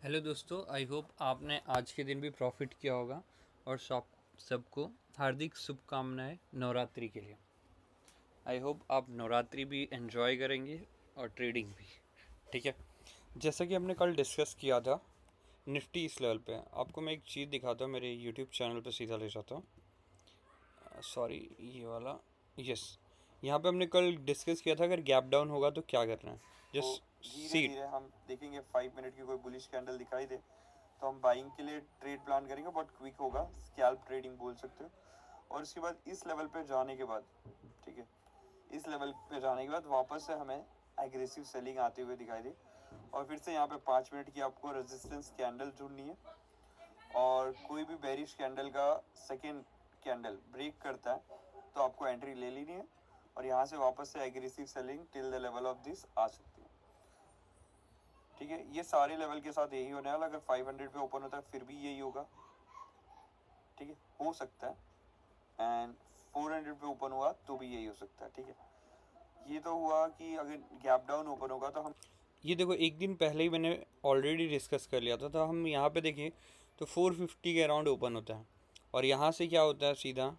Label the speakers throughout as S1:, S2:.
S1: Hello दोस्तों, I hope आपने आज के दिन भी प्रॉफिट किया होगा और सबको हार्दिक शुभकामनाएं नवरात्रि के लिए। आई होप आप नवरात्रि भी एंजॉय करेंगे और ट्रेडिंग भी। ठीक है, जैसा कि हमने कल डिस्कस किया था निफ्टी इस लेवल पे, आपको मैं एक चीज़ दिखाता हूँ। मेरे यूट्यूब चैनल पे सीधा ले जाता हूँ। सॉरी, ये वाला। यस, यहाँ पे हमने कल डिस्कस किया था अगर गैप डाउन होगा तो क्या करना है।
S2: तो
S1: जस्ट
S2: धीरे
S1: सीट।
S2: धीरे हम देखेंगे 5 मिनट की कोई बुलिश कैंडल दिखाई दे तो हम बाइंग के लिए ट्रेड प्लान करेंगे। बहुत क्विक होगा, स्कैल्प ट्रेडिंग बोल सकते हो। और उसके बाद इस लेवल पे जाने के बाद, ठीक है, इस लेवल पे जाने के बाद वापस से हमें एग्रेसिव सेलिंग आते हुए दिखाई दे और फिर से यहाँ पे 5 मिनट की आपको रेजिस्टेंस कैंडल ढूंढनी है। और कोई भी बेरिश कैंडल का सेकेंड कैंडल ब्रेक करता है तो आपको एंट्री ले लेनी है और यहाँ से वापस से aggressive selling till the level of this आ सकती है। ठीक है, ये सारे लेवल के साथ यही होने वाला। अगर 500 पे ओपन होता है फिर भी यही होगा। ठीक है, हो सकता है। एंड 400 पे ओपन हुआ तो भी यही हो सकता है। ठीक है, ये तो हुआ कि अगर गैप डाउन ओपन होगा तो हम
S1: ये देखो, एक दिन पहले ही मैंने ऑलरेडी डिस्कस कर लिया था, तो हम यहाँ पे देखें तो 450 के अराउंड ओपन होता है और यहाँ से क्या होता है सीधा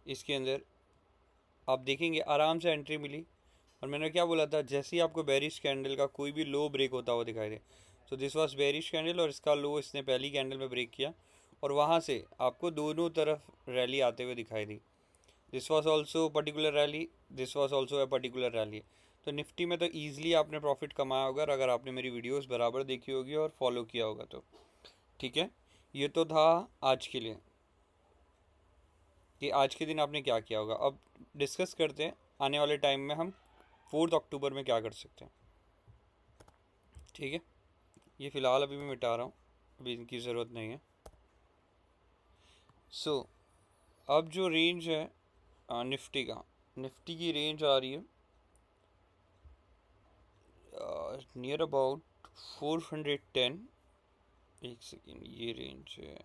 S1: इसके अंदर आप देखेंगे आराम से एंट्री मिली। और मैंने क्या बोला था, जैसे ही आपको बेरिश कैंडल का कोई भी लो ब्रेक होता हुआ दिखाई दे, तो दिस वाज बेरिश कैंडल और इसका लो इसने पहली कैंडल में ब्रेक किया और वहाँ से आपको दोनों तरफ रैली आते हुए दिखाई दी। This was also particular rally, this was also a particular rally. तो निफ्टी में तो ईजिली आपने प्रॉफिट कमाया होगा अगर आपने मेरी वीडियोस बराबर देखी होगी और फॉलो किया होगा तो। ठीक है, ये तो था आज के लिए कि आज के दिन आपने क्या किया होगा। अब डिस्कस करते हैं आने वाले टाइम में हम 4 अक्टूबर में क्या कर सकते हैं। ठीक है, ये फ़िलहाल अभी मैं मिटा रहा हूँ, अभी इनकी ज़रूरत नहीं है। अब जो रेंज है निफ्टी की रेंज आ रही है नियर अबाउट 410। एक सेकेंड, ये रेंज है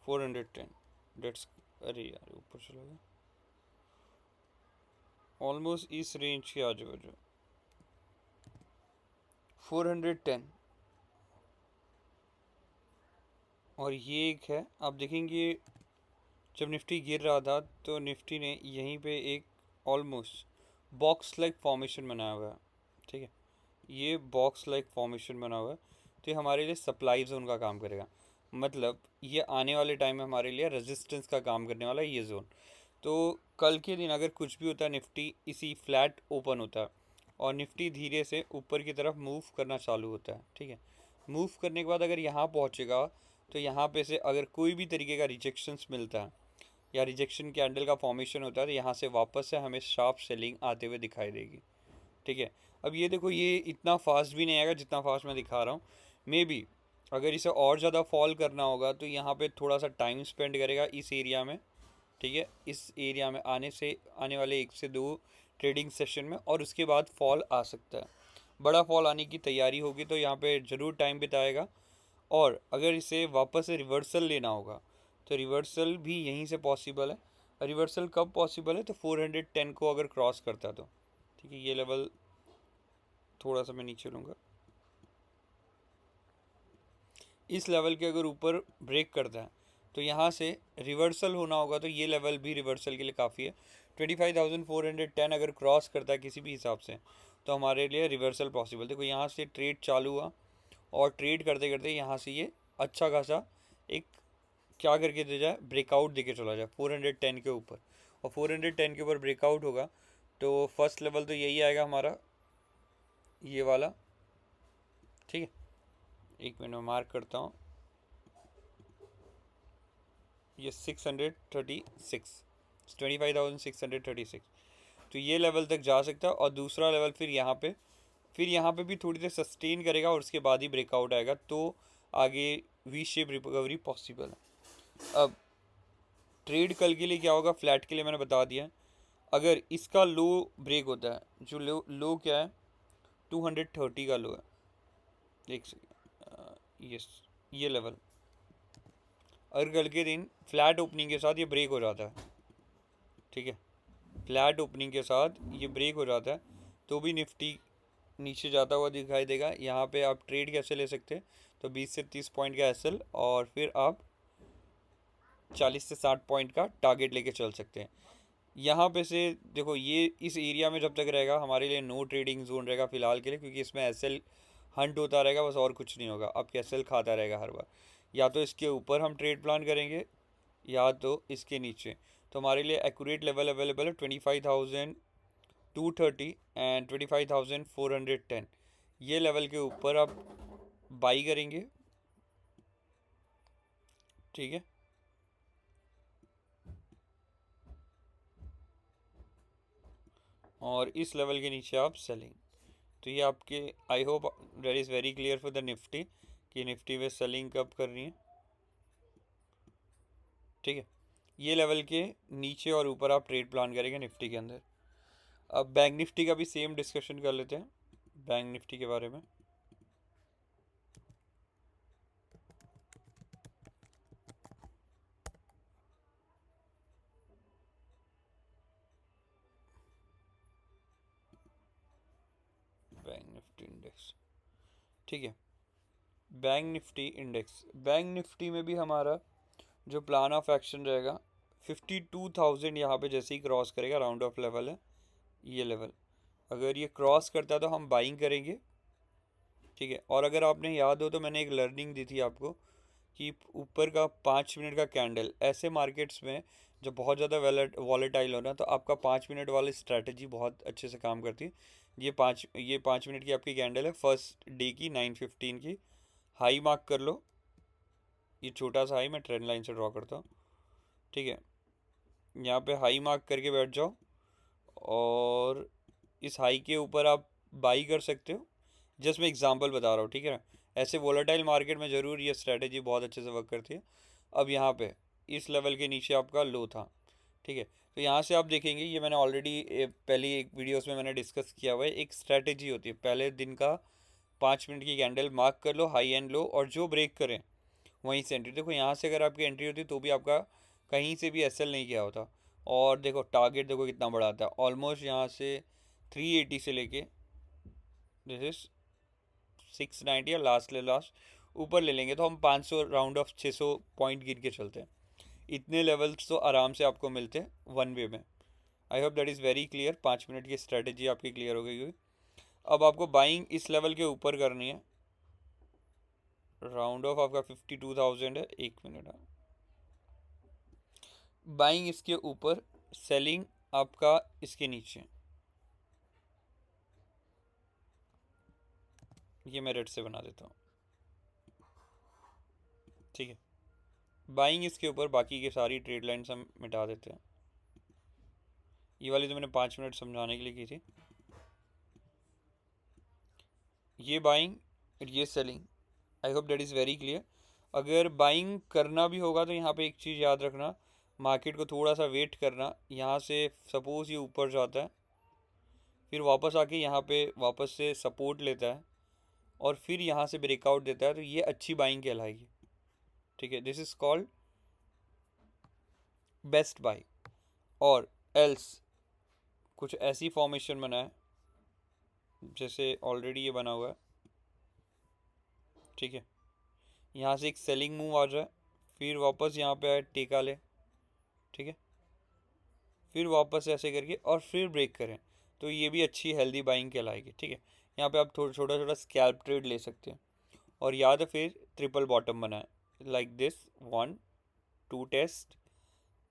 S1: 410। डेट्स, अरे यार ऊपर चला गया। ऑलमोस्ट इस रेंज के आजू बाजू 410। और ये एक है, आप देखेंगे जब निफ्टी गिर रहा था तो निफ्टी ने यहीं पे एक ऑलमोस्ट बॉक्स लाइक फॉर्मेशन बनाया हुआ है। ठीक है, ये बॉक्स लाइक फॉर्मेशन बना हुआ है, तो ये हमारे लिए सप्लाई जोन का काम करेगा। मतलब ये आने वाले टाइम में हमारे लिए रेजिस्टेंस का काम करने वाला है ये जोन। तो कल के दिन अगर कुछ भी होता है, निफ्टी इसी फ्लैट ओपन होता है और निफ्टी धीरे से ऊपर की तरफ मूव करना चालू होता है। ठीक है, मूव करने के बाद अगर यहाँ पहुँचेगा तो यहाँ पे से अगर कोई भी तरीके का रिजेक्शंस मिलता है या रिजेक्शन कैंडल का फॉर्मेशन होता है तो यहाँ से वापस से हमें शार्प सेलिंग आते हुए दिखाई देगी। ठीक है, अब ये देखो, ये इतना फास्ट भी नहीं आएगा जितना फास्ट मैं दिखा रहा हूँ। मे बी अगर इसे और ज़्यादा फॉल करना होगा तो यहाँ पे थोड़ा सा टाइम स्पेंड करेगा इस एरिया में। ठीक है, इस एरिया में आने वाले 1 से 2 ट्रेडिंग सेशन में, और उसके बाद फॉल आ सकता है। बड़ा फॉल आने की तैयारी होगी तो यहाँ पे ज़रूर टाइम बिताएगा। और अगर इसे वापस से रिवर्सल लेना होगा तो रिवर्सल भी यहीं से पॉसिबल है। रिवर्सल कब पॉसिबल है, तो 410 को अगर क्रॉस करता है तो। ठीक है, ये लेवल थोड़ा सा मैं नीचे लूँगा। इस लेवल के अगर ऊपर ब्रेक करता है तो यहाँ से रिवर्सल होना होगा, तो ये लेवल भी रिवर्सल के लिए काफ़ी है। 25,410 अगर क्रॉस करता है किसी भी हिसाब से तो हमारे लिए रिवर्सल पॉसिबल। देखो यहाँ से ट्रेड चालू हुआ और ट्रेड करते करते यहाँ से ये अच्छा खासा एक क्या करके दे जाए, ब्रेकआउट देके चला जाए 410 के ऊपर। और 410 के ऊपर ब्रेकआउट होगा तो फर्स्ट लेवल तो यही आएगा हमारा, ये वाला। ठीक है, एक मिनट में मार्क करता हूँ, ये 636, 25,636। तो ये लेवल तक जा सकता है और दूसरा लेवल फिर यहाँ पे भी थोड़ी देर सस्टेन करेगा और उसके बाद ही ब्रेकआउट आएगा, तो आगे वी शेप रिकवरी पॉसिबल है। अब ट्रेड कल के लिए क्या होगा, फ्लैट के लिए मैंने बता दिया। अगर इसका लो ब्रेक होता है, जो लो क्या है, 230 का लो है। एक सेकेंड, यस, ये लेवल अगर कल के दिन फ्लैट ओपनिंग के साथ ये ब्रेक हो जाता है, ठीक है, फ्लैट ओपनिंग के साथ ये ब्रेक हो जाता है, तो भी निफ्टी नीचे जाता हुआ दिखाई देगा। यहाँ पे आप ट्रेड कैसे ले सकते हैं, तो 20 से 30 पॉइंट का एसएल और फिर आप 40 से 60 पॉइंट का टारगेट लेके चल सकते हैं। यहाँ पे से देखो, ये इस एरिया में जब तक रहेगा हमारे लिए नो ट्रेडिंग जोन रहेगा फिलहाल के लिए, क्योंकि इसमें एसएल हंट होता रहेगा, बस और कुछ नहीं होगा। आपके एसएल खाता रहेगा हर बार। या तो इसके ऊपर हम ट्रेड प्लान करेंगे या तो इसके नीचे। तो हमारे लिए एक्यूरेट लेवल अवेलेबल है 25,230 एंड 25,410। ये लेवल के ऊपर आप बाई करेंगे, ठीक है। और इस लेवल के नीचे आप सेलिंग। तो ये आपके, I hope that is very clear for the Nifty कि निफ्टी में सेलिंग कब करनी है, ठीक है। ये लेवल के नीचे और ऊपर आप ट्रेड प्लान करेंगे निफ्टी के अंदर। अब बैंक निफ्टी का भी सेम डिस्कशन कर लेते हैं, बैंक निफ्टी के बारे में। बैंक निफ्टी इंडेक्स, ठीक है। Bank Nifty index, bank Nifty में भी हमारा जो प्लान ऑफ एक्शन रहेगा 52,000 यहाँ पे जैसे ही क्रॉस करेगा, राउंड ऑफ लेवल है ये लेवल। अगर ये क्रॉस करता है तो हम बाइंग करेंगे, ठीक है। और अगर आपने याद हो तो मैंने एक लर्निंग दी थी आपको कि ऊपर का 5 मिनट का कैंडल ऐसे मार्केट्स में जब बहुत ज़्यादा वॉलेटाइल हो ना, तो आपका 5 मिनट वाली स्ट्रैटेजी बहुत अच्छे से काम करती है। ये 5 मिनट की आपकी कैंडल है फर्स्ट डे की 9:15 की। हाई मार्क कर लो, ये छोटा सा हाई मैं ट्रेंड लाइन से ड्रॉ करता हूँ, ठीक है। यहाँ पे हाई मार्क करके बैठ जाओ और इस हाई के ऊपर आप बाई कर सकते हो। जस्ट मैं एग्जांपल बता रहा हूँ, ठीक है ना। ऐसे वोलेटाइल मार्केट में ज़रूर ये स्ट्रेटेजी बहुत अच्छे से वर्क करती है। अब यहाँ पे इस लेवल के नीचे आपका लो था, ठीक है। तो यहाँ से आप देखेंगे, ये मैंने ऑलरेडी पहली एक वीडियोस में मैंने डिस्कस किया हुआ है। एक स्ट्रेटेजी होती है, पहले दिन का 5 मिनट की कैंडल मार्क कर लो, हाई एंड लो, और जो ब्रेक करें वहीं से एंट्री। देखो यहाँ से अगर आपकी एंट्री होती तो भी आपका कहीं से भी एसएल नहीं किया होता। और देखो टारगेट देखो कितना बड़ा आता है, ऑलमोस्ट यहाँ से 380 से लेके दिस इज 690, या लास्ट ले लास्ट ऊपर ले लेंगे तो हम 500 राउंड ऑफ 600 पॉइंट गिर के चलते हैं। इतने लेवल्स तो आराम से आपको मिलते हैं वन वे में। I hope that is very clear. 5 minute की स्ट्रेटेजी आपकी क्लियर हो गई होगी। अब आपको बाइंग इस लेवल के ऊपर करनी है। राउंड ऑफ आपका 52,000 है, 1 मिनट है। बाइंग इसके ऊपर, सेलिंग आपका इसके नीचे। ये मैं रेड से बना देता हूँ, ठीक है। बाइंग इसके ऊपर, बाकी के सारी ट्रेड लाइन्स हम मिटा देते हैं। ये वाली तो मैंने 5 मिनट समझाने के लिए की थी। ये बाइंग और ये selling, I hope that is very clear. अगर बाइंग करना भी होगा तो यहाँ पे एक चीज़ याद रखना, मार्केट को थोड़ा सा वेट करना। यहाँ से सपोज ये ऊपर जाता है, फिर वापस आके यहाँ पे वापस से सपोर्ट लेता है और फिर यहाँ से ब्रेकआउट देता है, तो ये अच्छी बाइंग कहलाएगी, ठीक है। This is called best by. और एल्स कुछ ऐसी फॉर्मेशन बनाए जैसे ऑलरेडी ये बना हुआ है, ठीक है। यहाँ से एक सेलिंग मूव आ जाए, फिर वापस यहाँ पे आए, टेका ले, ठीक है। फिर वापस ऐसे करके और फिर ब्रेक करें, तो ये भी अच्छी हेल्दी बाइंग कहलाएगी, ठीक है। यहाँ पे आप थोड़ा छोटा छोटा स्कैल्प ट्रेड ले सकते हैं। और याद है फिर ट्रिपल बॉटम बनाए, like this, 1 2 test,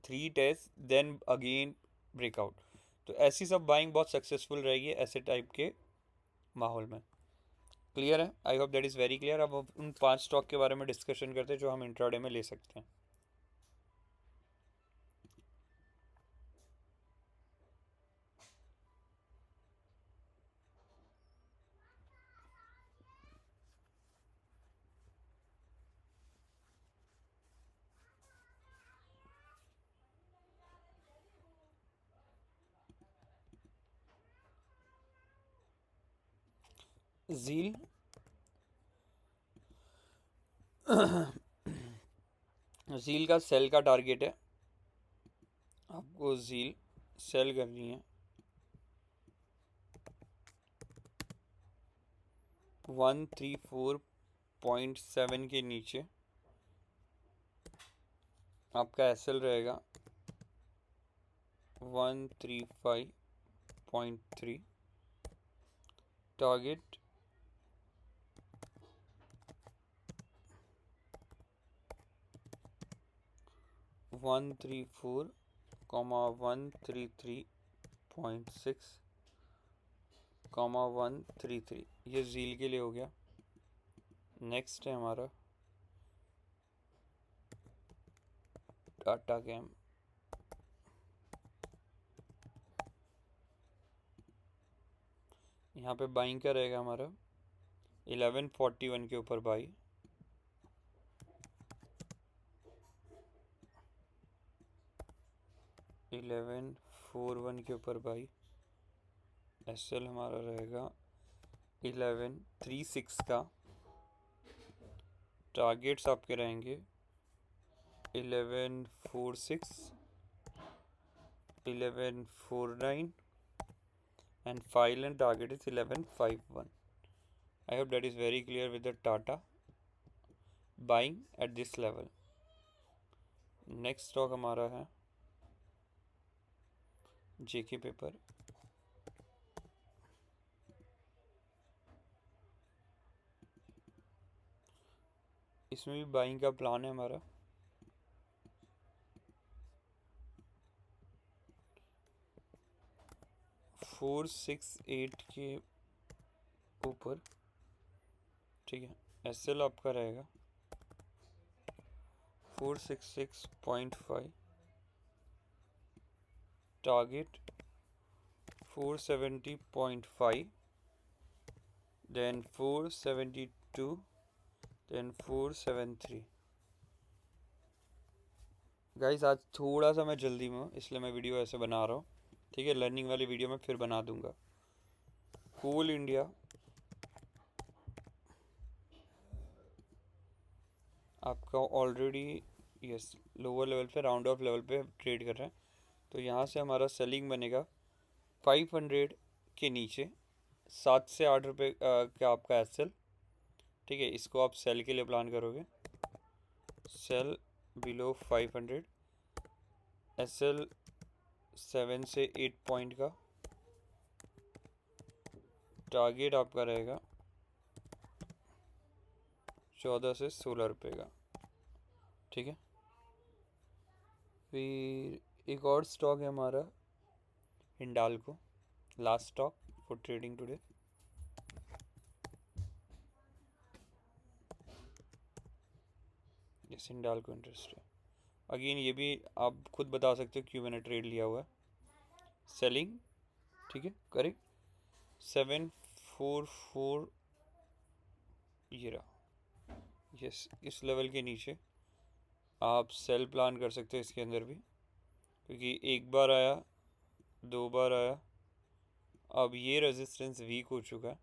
S1: 3 test, then again breakout. तो ऐसी सब बाइंग बहुत सक्सेसफुल रहेगी ऐसे टाइप के माहौल में। क्लियर है? I hope that is very clear. अब उन 5 स्टॉक के बारे में डिस्कशन करते हैं जो हम इंट्राडे में ले सकते हैं। जील जील का सेल का टारगेट है, आपको जील सेल करनी है 134.7 के नीचे आपका एसएल रहेगा 135.3, टारगेट 134,133.6, 133, ये जील के लिए हो गया। नेक्स्ट है हमारा टाटा कैम। यहाँ पे बाइंग का रहेगा हमारा 1141 के ऊपर बाई, 1141 के ऊपर बाई। एसएल हमारा रहेगा 1136 का। टारगेट्स आपके रहेंगे 1146, 1149 and final target is 1151. I hope that is very clear with the Tata buying at this level. Next stock हमारा है जेके पेपर। इसमें भी बाइंग का प्लान है हमारा। $468 के ऊपर, ठीक है। एसएल आपका रहेगा 466.5, टारगेट 470.5, then 472, then 473। गाइस आज थोड़ा सा मैं जल्दी में हूँ, इसलिए मैं वीडियो ऐसे बना रहा हूँ, ठीक है। लर्निंग वाली वीडियो मैं फिर बना दूंगा। कोल इंडिया आपका ऑलरेडी यस लोअर लेवल पे, राउंड ऑफ लेवल पे ट्रेड कर रहे हैं। तो यहाँ से हमारा सेलिंग बनेगा 500 के नीचे, 7 से 8 रुपये का आपका एसएल, ठीक है। इसको आप सेल के लिए प्लान करोगे, सेल बिलो 500, एसएल 7 से 8 पॉइंट का, टारगेट आपका रहेगा 14 से 16 रुपये का, ठीक है। फिर एक और स्टॉक है हमारा Hindalco, last stock for trading today. Yes, Hindalco interest है। अगेन ये भी आप खुद बता सकते हो क्यों मैंने ट्रेड लिया हुआ है। सेलिंग, ठीक है, करेक्ट। 744 ये रहा, यस। इस लेवल के नीचे आप सेल प्लान कर सकते हो इसके अंदर भी, क्योंकि एक बार आया, 2 बार आया, अब ये रेजिस्टेंस वीक हो चुका है,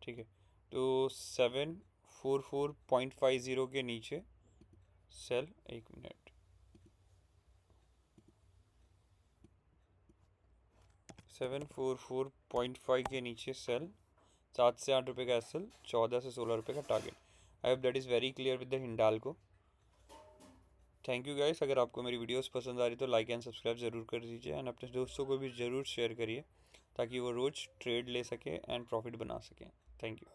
S1: ठीक है। तो 744.50 के नीचे सेल, 1 मिनट, 744.5 के नीचे सेल, 7 से 8 रुपये का एसएल, 14 से 16 रुपये का target. I hope that is very clear with the Hindalco. Thank you guys. अगर आपको मेरी वीडियोस पसंद आ रही तो लाइक एंड सब्सक्राइब ज़रूर कर दीजिए, एंड अपने दोस्तों को भी ज़रूर शेयर करिए ताकि वो रोज़ ट्रेड ले सके एंड प्रॉफिट बना सकें। Thank you.